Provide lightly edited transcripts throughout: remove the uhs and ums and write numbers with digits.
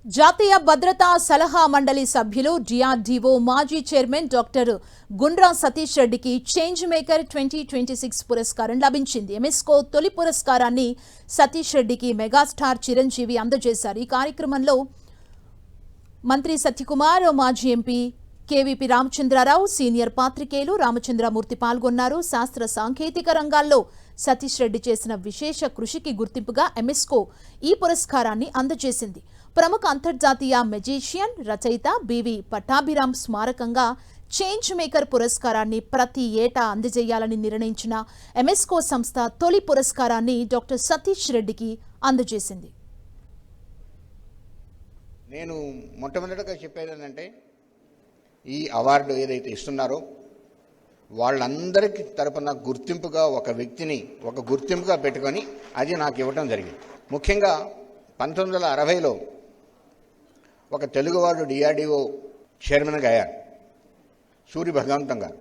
జాతీయ భద్రతా సలహా మండలి సభ్యులు డిఆర్డీఓ మాజీ చైర్మన్ డాక్టర్ గుండ్రా సతీష్ రెడ్డికి చేంజ్ మేకర్ 2026 పురస్కారం లభించింది. ఎంఎస్కో తొలి పురస్కారాన్ని సతీష్ రెడ్డికి మెగాస్టార్ చిరంజీవి అందజేశారు. ఈ కార్యక్రమంలో మంత్రి సత్యకుమార్, మాజీ ఎంపీ కేవీపీ రామచంద్రారావు, సీనియర్ పాత్రికేయులు రామచంద్రమూర్తి పాల్గొన్నారు. శాస్త్ర సాంకేతిక రంగాల్లో సతీష్ రెడ్డి చేసిన విశేష కృషికి గుర్తింపుగా ఎంఎస్కో ఈ పురస్కారాన్ని అందజేసింది. ప్రముఖ అంతర్జాతీయ మెజీషియన్, రచయిత బివి పట్టాభిరామ్ స్మారకంగా చేంజ్ మేకర్ పురస్కారాన్ని ప్రతి ఏటా అందజేయాలని నిర్ణయించిన ఎంఎస్కో సంస్థ తొలి పురస్కారాన్ని డాక్టర్ సతీష్ రెడ్డికి అందజేసింది. నేను మొట్టమొదటిగా చెప్పేది ఏంటంటే, ఈ అవార్డు ఏదైతే ఇస్తున్నారో వాళ్ళందరికీ తరపున గుర్తింపుగా ఒక వ్యక్తిని ఒక గుర్తింపుగా పెట్టుకొని అది నాకు ఇవ్వడం జరిగింది. ముఖ్యంగా 1960లో ఒక తెలుగువాడు డిఆర్డీఓ చైర్మన్గా అయ్యారు, సూరి భగవంతం గారు.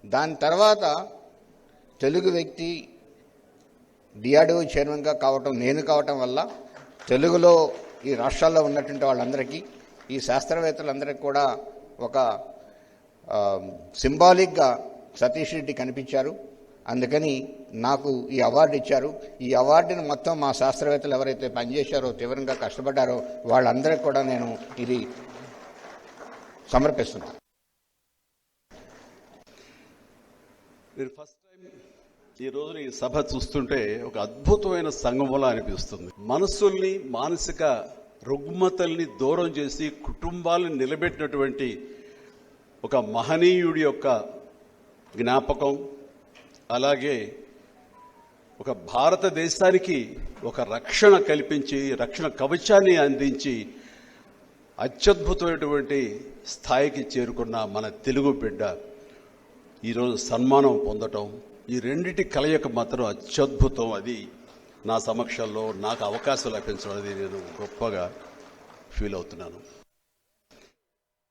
దాని తర్వాత తెలుగు వ్యక్తి డిఆర్డీఓ చైర్మన్గా నేను కావటం వల్ల తెలుగులో ఈ రాష్ట్రాల్లో ఉన్నటువంటి వాళ్ళందరికీ, ఈ శాస్త్రవేత్తలందరికీ కూడా ఒక సింబాలిక్గా సతీష్ రెడ్డి కనిపించారు. అందుకని నాకు ఈ అవార్డు ఇచ్చారు. ఈ అవార్డుని మొత్తం మా శాస్త్రవేత్తలు ఎవరైతే పనిచేశారో, తీవ్రంగా కష్టపడ్డారో వాళ్ళందరికీ కూడా నేను ఇది సమర్పిస్తున్నాను. మీరు ఫస్ట్ టైం ఈ రోజు ఈ సభ చూస్తుంటే ఒక అద్భుతమైన సంగమంలా అనిపిస్తుంది. మనసుల్ని, మానసిక రుగ్మతల్ని దూరం చేసి కుటుంబాలను నిలబెట్టినటువంటి ఒక మహనీయుడి యొక్క జ్ఞాపకం, అలాగే ఒక భారతదేశానికి ఒక రక్షణ కల్పించి, రక్షణ కవచాన్ని అందించి అత్యద్భుతమైనటువంటి స్థాయికి చేరుకున్న మన తెలుగు బిడ్డ ఈరోజు సన్మానం పొందటం, ఈ రెండిటి కలయిక మాత్రం అత్యద్భుతం. అది నా సమక్షంలో నాకు అవకాశం లభించడం, అది నేను గొప్పగా ఫీల్ అవుతున్నాను.